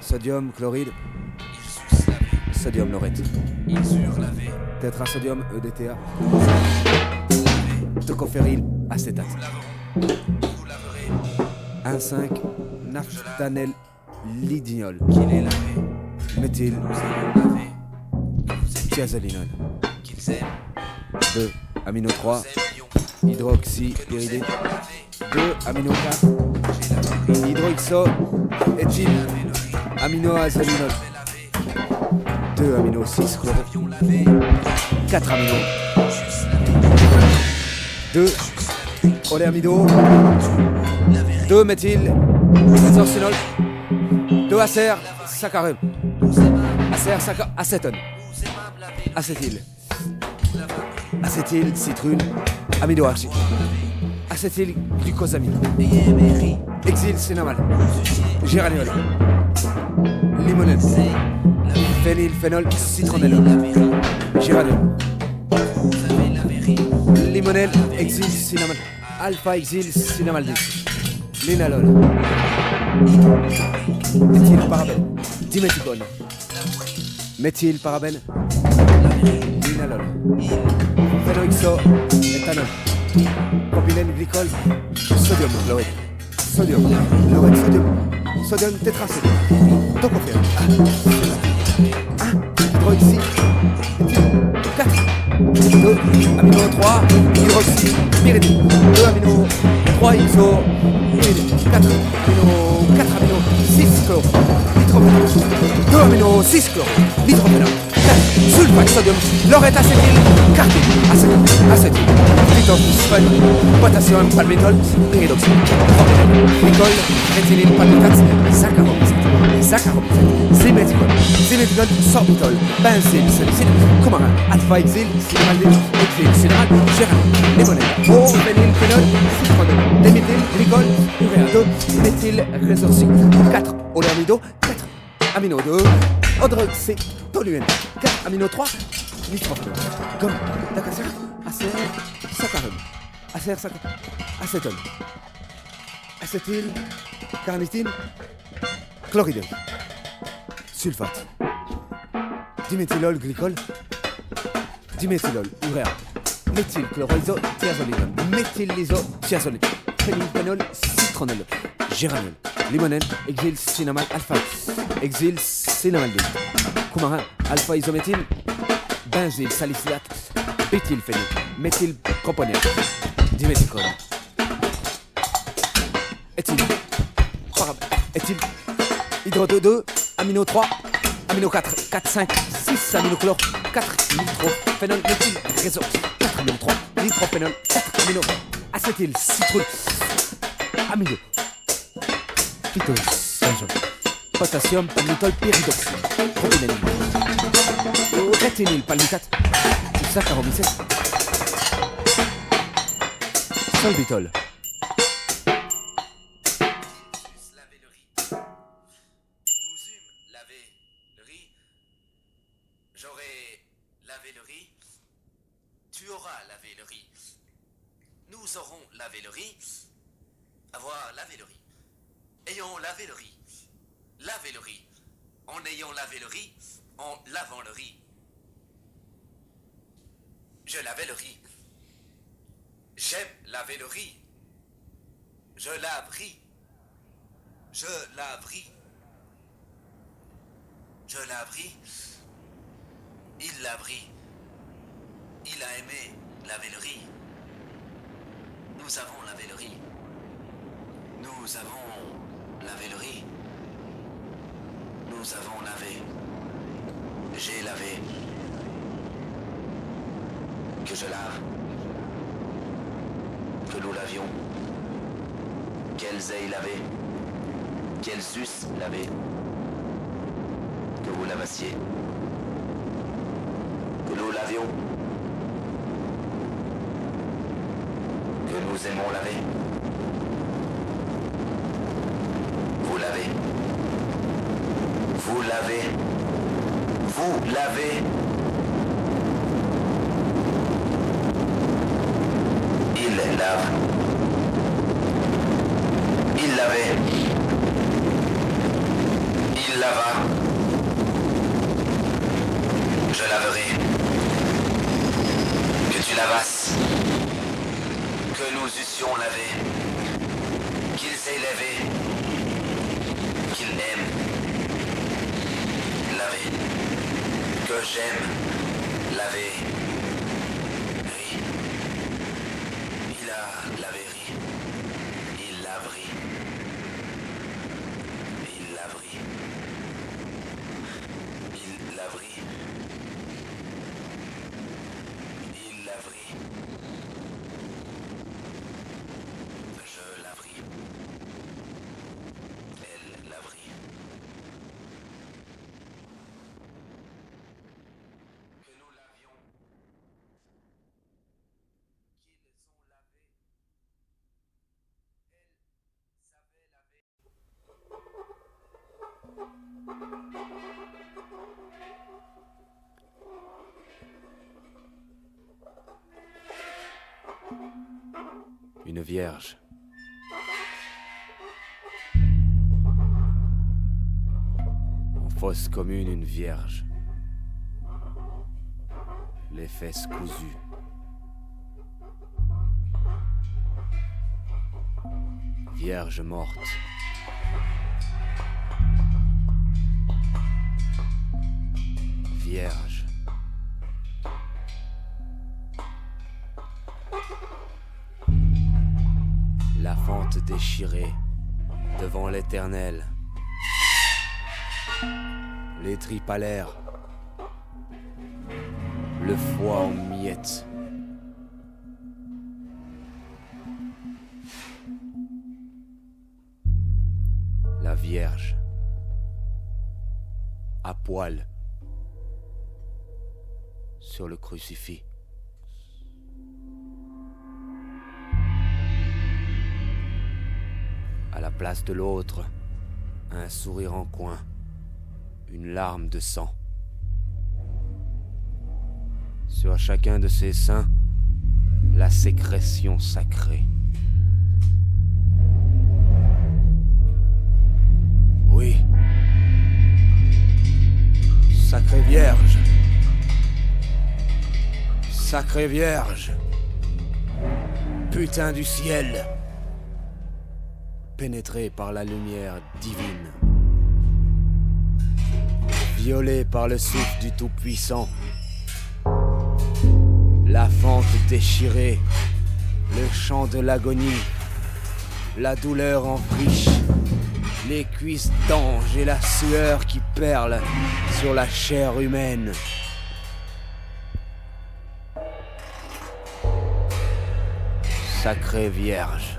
Sodium chloride. Il suce lavé. Sodium laurette. Il surlavé. Tétrasodium EDTA. Tocophéryl acétate. Vous laverez. 1,5 naphtanel lidiol. Qu'il est lavé. Méthyl Nous allons laver. thiazolinone. Qu'ils aiment. 2 amino 3 Nous aimions. hydroxypyridine. Que nous ayons lavé. 2 amino 4 J'ai lavé le riz. hydroxo éthyl Lavé le riz. aminoazolinone. J'ai lavé. 2 amino 6 chloro. Avions lavé. 4 amino Juste lavé. 2 Juste lavé. oléamido. Lavé riz. 2 méthyl résorcinol. 2 acer saccharum. Nous aimâmes. Acétone. Nous aimâmes laver le riz. Acétyl. Nous lavâmes. Acétyl citrune aminoargile. Acétyl glucosamine. Ayez aimé riz. Exil cinnamale. Suciez. Géraniol. Limonène. C'est lavé. Phénylphénol Ayez citronelle. lavé riz. Géraniol. Vous avez lavé riz. Limonène exil cinnamale. Alpha exil cinnamaldéhyde. Linalol. Méthylparabène. Diméthicone. Méthylparabène. Linalol. Phénoxyéthanol. Propylène glycol. Sodium chloride. Sodium chloride. Sodium tétrasodium. Tocophéryl. 1 hydroxy. 4 2 amino 3 hydroxy pyridine. 2 amino 3 iso pyridine. 4 amino 6 chlore. Nitrophénol. 2 amino 6 chlore. Nitrophénol. 4 sulfate sodium. Laurette acétyl. Cartine. Acétyl. Phytophosphène. Potassium palmitol. Pyridoxine. Propylène. Glycol. Méthylyle palmitate. Saccharomycète. Ziméthicol. Ziméthicol. Sorbitol. Benzyle. Salicyle. Coumarin. Alpha exil. Cinnamaldéhyde. Exil. Cinnamale. Géraniol. Limonène. Phénylphénol. Citronelle. Déméthyl. Glycol. Uréa. 2 méthyl résorcinol. 4 oléamido. 4 amino 2 hydroxytoluène. 4 amino 3 nitrophénol. Gomme d'acacia. Acer. Saccharum. Acétone. Acétyl. Carnitine. Chloride. Sulfate. Diméthylol glycol. Diméthylol uréa. Méthylchloroisothiazolinone. Méthylisothiazolinone. Phénylphénol citronelle. Géraniol. Limonène. Exil cinnamale alpha. Exil cinnamaldéhyde. Coumarin. Alpha isométhyle. Benzyle salicylate. Béthylphénol. Méthylpropionate. Diméthicol. Éthyl. Éthyl. Hydroto 2. Amino 3. Amino 4. 4, 5, 6 aminochlore. 4 nitrophénol. Méthyl. Résorce. 4 amino 3. Nitrophénol. 4 amino. Acétyl. Citrule. Amino. Phytosangol. Potassium palmitol pyridoxine. Propylène. Rétinyl palmitate. Saccharomycète. Solbitol. Laver le riz. Nous eûmes lavé le riz. J'aurais lavé le riz. Tu auras lavé le riz. Nous aurons lavé le riz. Avoir lavé le riz. Ayons lavé le riz. Laver le riz. En ayant lavé le riz. En lavant le riz. Je lavais le riz. J'aime laver le riz. Je lave riz. Je lave riz. Je lave riz. Il lave riz. Il a aimé laver le riz. Nous avons lavé le riz. Nous avons lavé le riz. Nous avons lavé. J'ai lavé. Que je lave. Que nous lavions. Qu'elles aient lavé. Qu'elles eussent lavé. Que vous lavassiez. Que nous lavions. Que nous aimons laver. Vous l'avez. Vous l'avez. Il lave. Il l'avait. Il lava. Je laverai. Que tu lavasses. Que nous eussions lavé. Qu'ils aient lavé. Qu'ils aiment. Laver. Que j'aime. Laver. Ri. Il a lavé ri. Il laverie. Il laverie. Il laverie. Il laverie. Je laverie. Elle laverie. Que nous lavions. Qu'ils ont lavé. Elle savait laver. Une vierge. En fosse commune, une vierge. Les fesses cousues. Vierge morte. Vierge. La fente déchirée devant l'Éternel. Les tripes à l'air. Le foie en miettes. La Vierge. À poil. Sur le crucifix. À la place de l'autre, un sourire en coin, une larme de sang. Sur chacun de ses seins, la sécrétion sacrée. Oui. Sacrée Vierge. Sacrée Vierge. Putain du ciel. Pénétrée par la lumière divine. Violée par le souffle du Tout-Puissant. La fente déchirée. Le chant de l'agonie. La douleur en friche. Les cuisses d'ange et la sueur qui perle sur la chair humaine. Sacrée Vierge.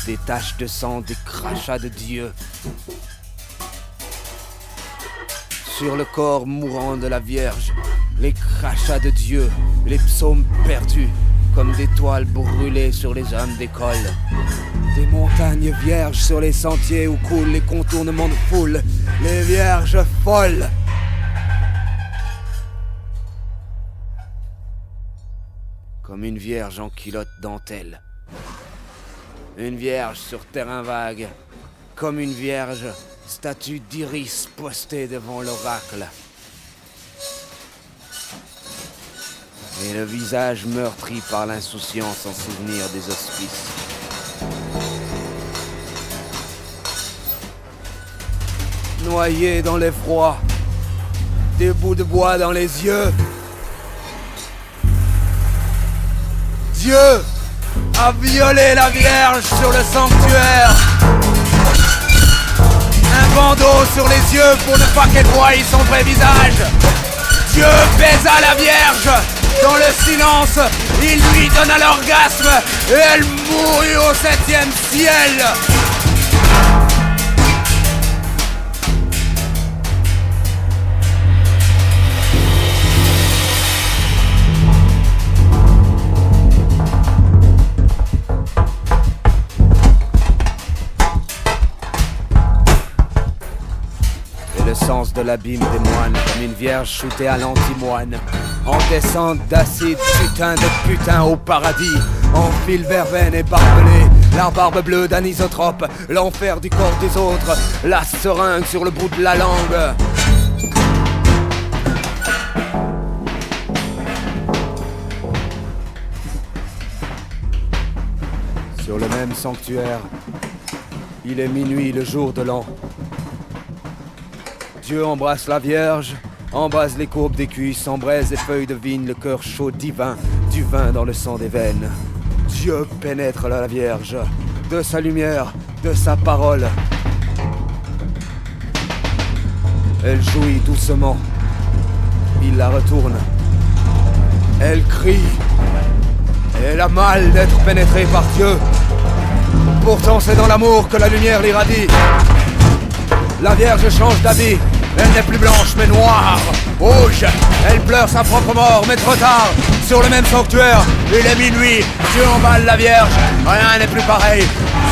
Des taches de sang, des crachats de Dieu. Sur le corps mourant de la Vierge, les crachats de Dieu, les psaumes perdus, comme des toiles brûlées sur les hommes d'école. Des montagnes vierges sur les sentiers où coulent les contournements de foule, les vierges folles. Comme une vierge en culotte dentelle. Une vierge sur terrain vague, comme une vierge, statue d'iris postée devant l'oracle. Et le visage meurtri par l'insouciance en souvenir des hospices. Noyé dans l'effroi, des bouts de bois dans les yeux. Dieu a violé la Vierge sur le sanctuaire. Un bandeau sur les yeux pour ne pas qu'elle voie son vrai visage. Dieu baisa la Vierge. Dans le silence, il lui donna l'orgasme et elle mourut au 7e ciel. le sens de l'abîme des moines, comme une vierge shootée à l'antimoine. En descente d'acide, putain au paradis. En fil verveine et barbelé, la barbe bleue d'un isotrope, l'enfer du corps des autres, la seringue sur le bout de la langue. Sur le même sanctuaire, il est minuit le jour de l'an. Dieu embrasse la Vierge, embrase les courbes des cuisses, embraise les feuilles de vigne, le cœur chaud divin, du vin dans le sang des veines. Dieu pénètre la Vierge, de sa lumière, de sa parole. Elle jouit doucement, il la retourne. Elle crie, elle a mal d'être pénétrée par Dieu. Pourtant c'est dans l'amour que la lumière l'irradie. La Vierge change d'habit, elle n'est plus blanche mais noire, rouge. Elle pleure sa propre mort mais trop tard. Sur le même sanctuaire, il est minuit. Dieu emballe la Vierge, rien n'est plus pareil.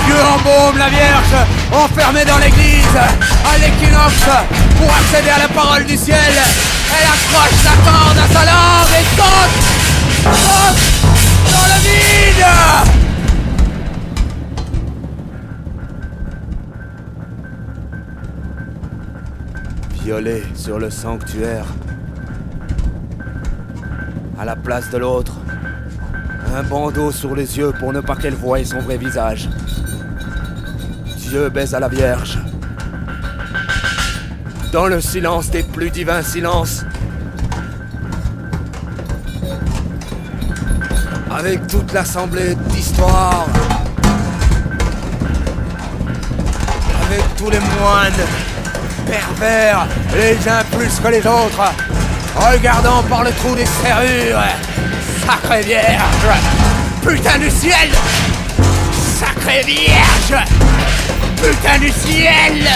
Dieu embaume la Vierge, enfermée dans l'église. À l'équinoxe, pour accéder à la parole du ciel, elle accroche la corde à sa langue et saute dans le vide. Violet sur le sanctuaire. À la place de l'autre, un bandeau sur les yeux pour ne pas qu'elle voie son vrai visage. Dieu baise à la Vierge. Dans le silence des plus divins silences. Avec toute l'assemblée d'histoire. Avec tous les moines pervers, les uns plus que les autres, regardant par le trou des serrures. Sacrée Vierge, putain du ciel, sacrée Vierge, putain du ciel.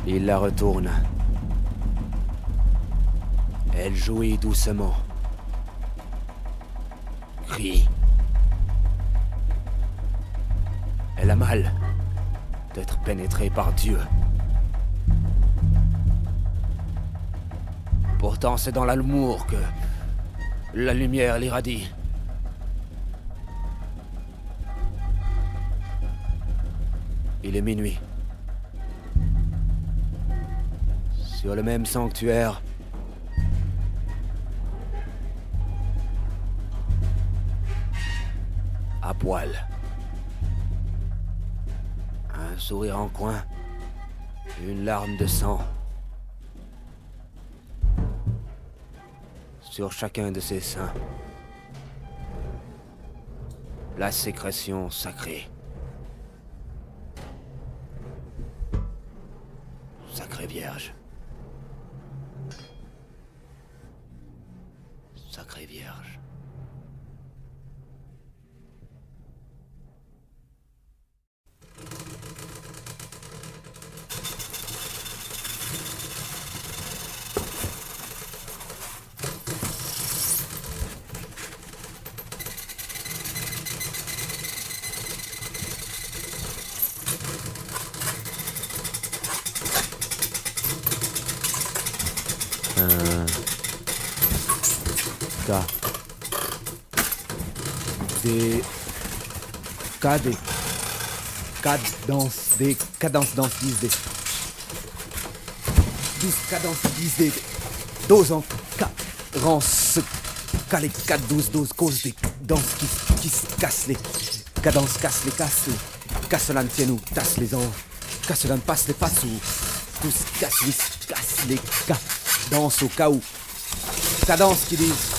Il la retourne. Elle jouit doucement. Crie. Elle a mal d'être pénétrée par Dieu. Pourtant, c'est dans l'amour que la lumière l'irradie. Il est minuit. Sur le même sanctuaire, à poil. Un sourire en coin, une larme de sang. Sur chacun de ses seins, la sécrétion sacrée. Sacrée Vierge. Sacrée Vierge. Des cadences dans 10 des 12 cadences 10 des 12 en carence cas les 4 12 causes des danses qui se cassent les cadences cassent les casse l'antienne ou tasse les ans casse l'an passe les passes ou tous casse les cas danse au cas où cadence qui disent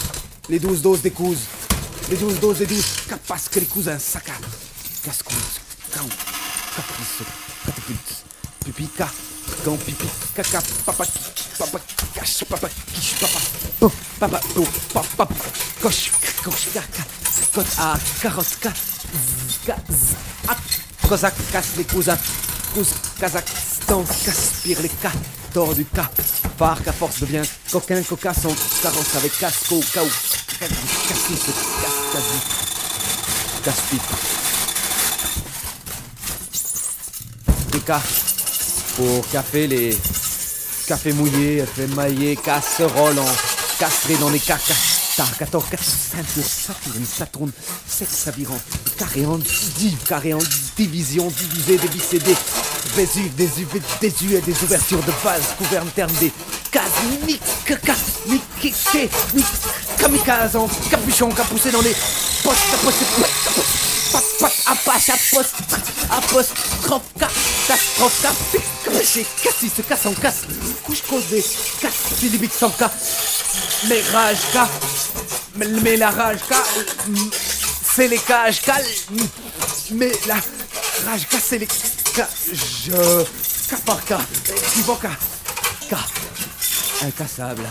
les 12 doses des couses les 12 doses des 12 capaces que les cousins saccas casse-couses caou caprice, catapulte, pupica, quand pipi, caca, papa, cache, papa, quiche, papa, coche, caca, cote à carotte, gaz, cosaque, casse les cousins, cous, casaque, stance, caspire les cas, tord du cap, cafard qu'à force devient coquin, cocasse en carrosse avec casco, caou, cassis, casse-pipe. Déca, pour café, les cafés mouillés, fait maillé, casserole en castré dans les cacas. Tar, 14, 14, 5, Saturne, Saturne, sexe avirant, carréant, division, divisé, débicédé, Vésuve, désuet, des ouvertures de vase, gouverne terme des cases, kamikaze en capuchon, capoussé dans les postes, apostrophe, catastrophe, caché, cassis, se casse en casse, couche causée, casse, syllabique sans cas, mais rage, cas, mais la rage, cas, c'est les cages, cal, mais la rage, cas, c'est les cas, cas par cas, équivoque, cas, incassable,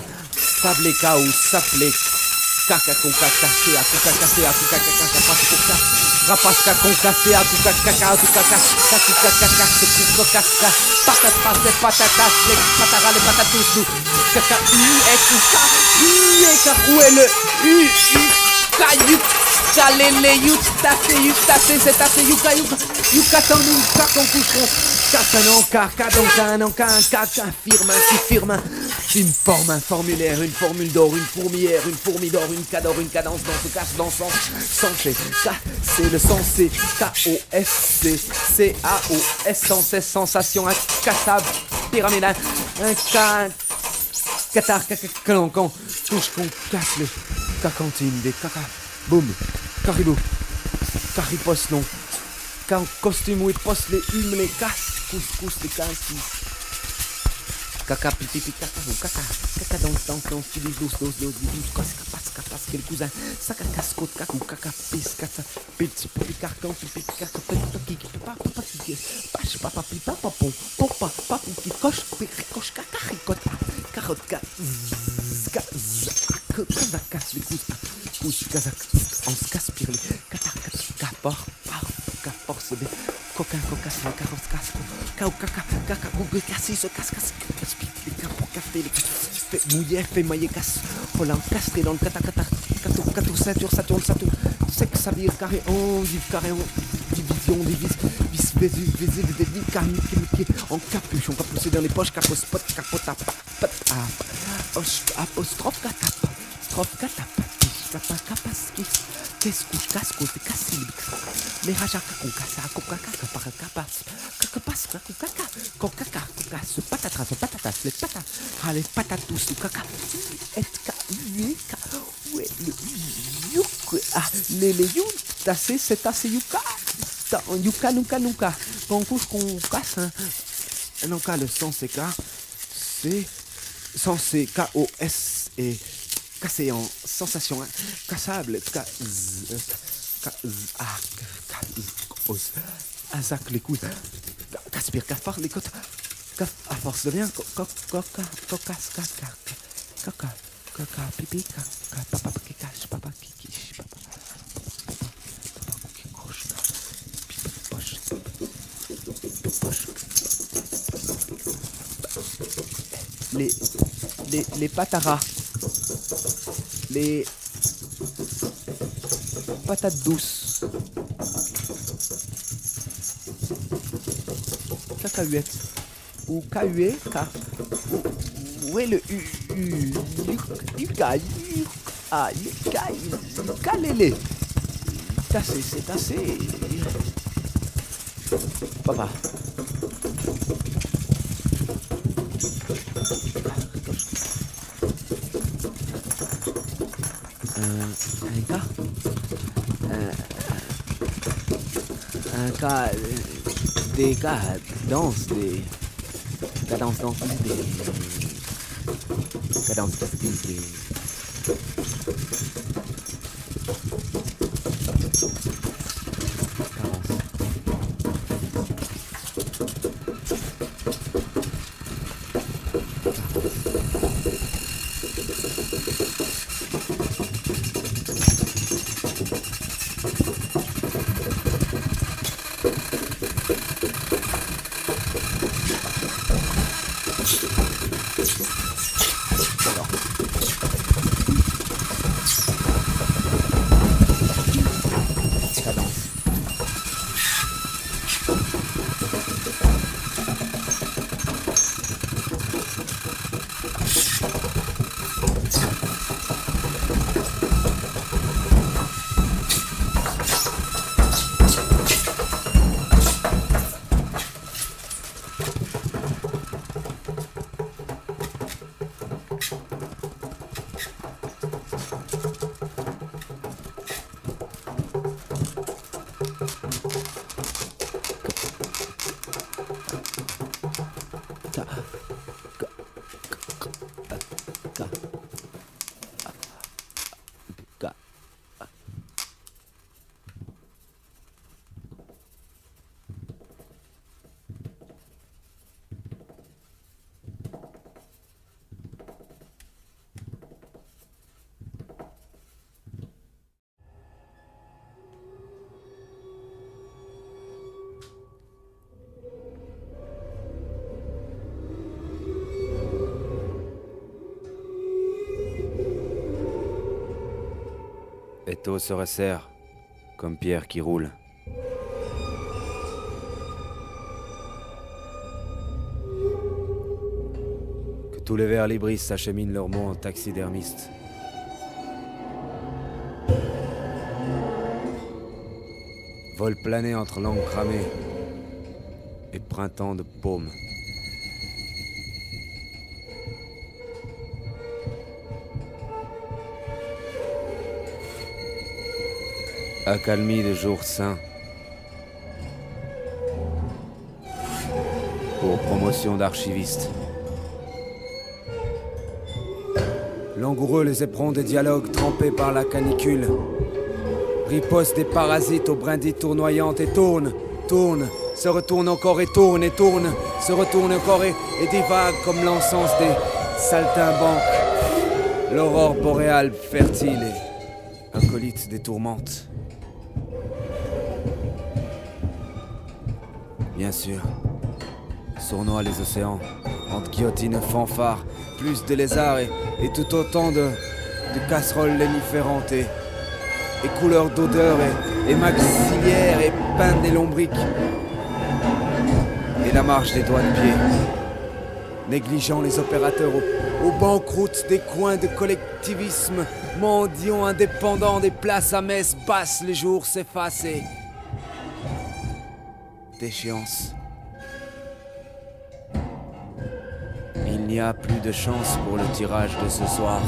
sable, cas ou saplé, caca, concaca, caca, caca, caca, rapasca, concassé, caca, caca, patatas, les pataras, les patatous, caca, où est le caillou, calé, yuctaté, c'est assez, yucatan, nous, coucheron, firme, une forme, un formulaire, une formule d'or, une fourmilière, une fourmi d'or, une cador, une cadence, dans ce casse, dans sens, sensé, c'est le sensé, K-O-S-C, C-A-O-S, sans cesse, sensation, incassable, pyramidal, un catar, calancan, touche qu'on casse les cacantines, des caca, boum, caribou, caripos, non, costume, oui, poste, les humes, les casses, couscous, les casses, caca, pipi, caca, dans, filis, dos, casse, quel cousin, saca, cascote, cacou, caca, pis, caca, pipi, carcan, pipi, caca, papa, pipa, papon, popa, papou, qui coche, caca, ricote, carotte, casse, les couches, kazak, en caspire, les catar, capor, force des coquin, cocasse, carotte, caca, cassis, casse, les capos, café, les fait mouiller, fait mailler, casse, Roland, castré dans le cato, ceinture, Saturne, sexe, sabir, carré, on, division, en capuchon, capoussé dans les poches, capospot, capota, apostrophe, capaski, qu'est-ce que casco, c'est cassé, mais rajac, con cassa, cocasse, patatas, les patatas, les patatous, caca, et ouais, le youk, les youk, c'est assez yuka, nuka, quand on couche, qu'on casse, non, le sens c'est K, c'est sensé, K-O-S, et cassé en sensation, cassable, azac les coudes, caspire, cafard, les côtes, à force de bien, cocasse, caca, pipi, papa, qui cache, papa, qui quiche, papa, qui couche, poche, les pataras, les patates douces, cacahuètes, ou cahué, où est le lélé, c'est assez, papa. Un cas, des cadences, des cadences danses, des cadences danses, des Eto se resserre, comme pierre qui roule. Que tous les vers libris s'acheminent leurs mots en taxidermistes. Vol plané entre langues cramées et printemps de paume. Accalmie de jours saints. Pour promotion d'archivistes. Langoureux les éperons des dialogues trempés par la canicule. Riposte des parasites aux brindilles tournoyantes et tourne, se retourne encore et tourne, se retourne encore et divague comme l'encens des saltimbanques. L'aurore boréale fertile et acolyte des tourmentes. Bien sûr, sournoient les océans, entre guillotines et fanfares, plus de lézards et tout autant de casseroles léniférantes et couleurs d'odeur et maxillaires et peintes des lombriques. Et la marche des doigts de pied, négligeant les opérateurs aux banqueroutes des coins de collectivisme, mendiants indépendants des places à messe basses, les jours s'effacent et d'échéance. Il n'y a plus de chance pour le tirage de ce soir.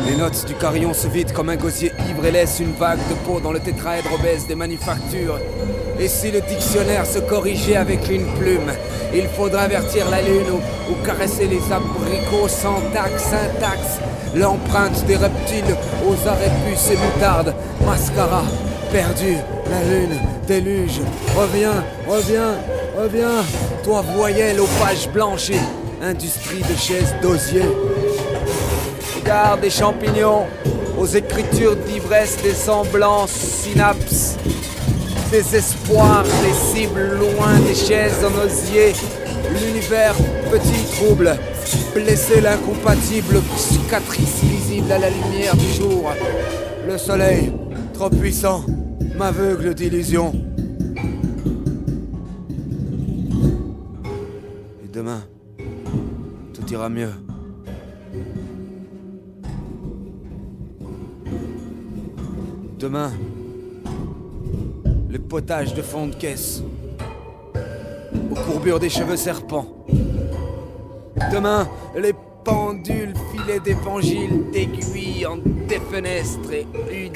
Les notes du carillon se vident comme un gosier ivre et laissent une vague de peau dans le tétraèdre obèse des manufactures. Et si le dictionnaire se corrigeait avec une plume, il faudrait avertir la lune ou caresser les abricots sans syntaxe, l'empreinte des reptiles aux arrêts puces et moutarde, mascara, perdu, la lune, déluge, reviens, toi voyelle aux pages blanches et industrie de chaises d'osier. Regarde des champignons, aux écritures d'ivresse des semblants synapses, des espoirs, des cibles loin des chaises en osier, l'univers petit trouble, blessé l'incompatible, cicatrice illisible à la lumière du jour, le soleil, trop puissant, m'aveugle d'illusions. Et demain, tout ira mieux. Demain, le potage de fond de caisse, aux courbures des cheveux serpents. Demain, les pendules filets d'évangiles, d'aiguilles en défenestres et hudes.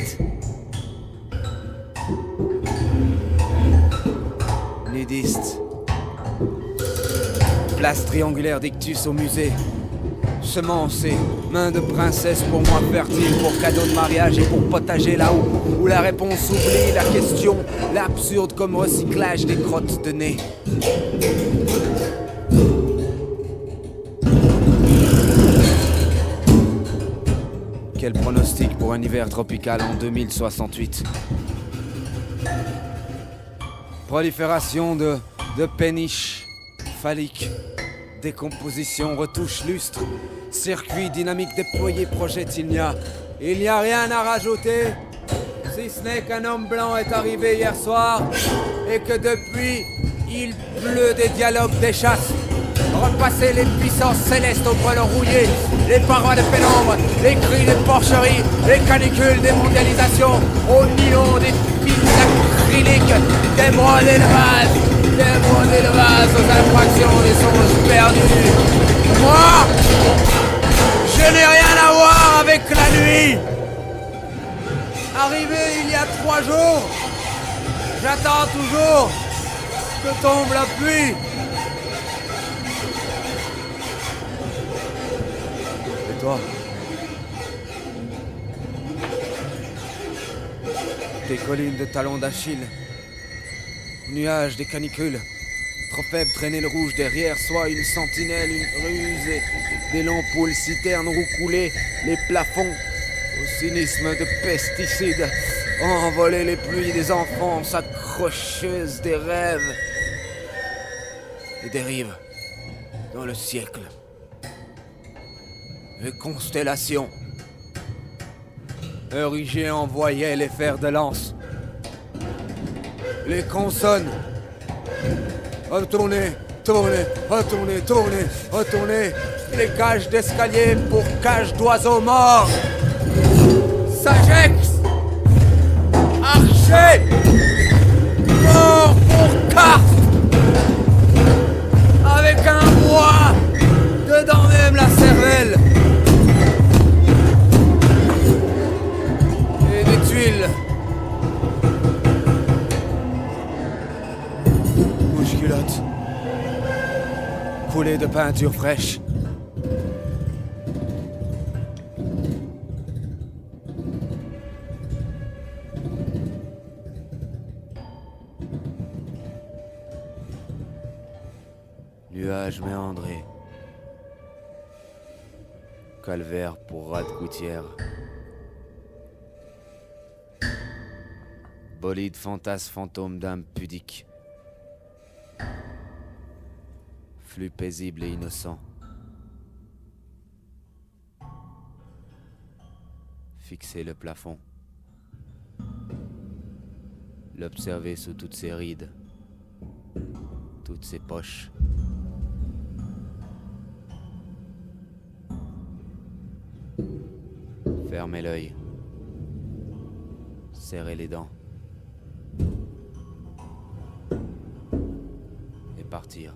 Nudistes. Place triangulaire d'ictus au musée. Semences et mains de princesse pour moi fertile, pour cadeau de mariage et pour potager là où la réponse oublie la question, l'absurde comme recyclage des crottes de nez. Quel pronostic pour un hiver tropical en 2068. Prolifération de péniches phalliques. Décomposition, retouche, lustre, circuit dynamique déployé, projette, il n'y a rien à rajouter, si ce n'est qu'un homme blanc est arrivé hier soir et que depuis, il pleut des dialogues, des chasses, repasser les puissances célestes au grelot rouillé, les parois de pénombre, les cris des porcheries, les canicules des mondialisations, au nylon des fils acryliques, démroder le vase aux infractions des songes perdus. Moi, je n'ai rien à voir avec la nuit. Arrivé il y a 3 jours, j'attends toujours Que tombe la pluie! Et toi? Des collines de talons d'Achille. Nuages des canicules. Trop faible traîner le rouge derrière soi, une sentinelle, une ruse, des lampoules, citernes roucoulées, les plafonds, au cynisme de pesticides, envoler les pluies des enfants, accrocheuses des rêves, et dérive dans le siècle. Les constellations, érigées en voyelles et fers de lance, les consonnes, retournez, tournez, retournez, tournez, retournez. Les cages d'escalier pour cages d'oiseaux morts. Sagex, archer, mort pour carte. Avec un bois, dedans même la cervelle. Et des tuiles. Couche-culotte. Coulée de peinture fraîche. Nuages méandrés. Calvaire pour rat de gouttière. Bolide fantasme fantôme d'âme pudique. Flux paisible et innocent. Fixer le plafond. L'observer sous toutes ses rides. Toutes ses poches. Fermer l'œil. Serrer les dents. Et partir.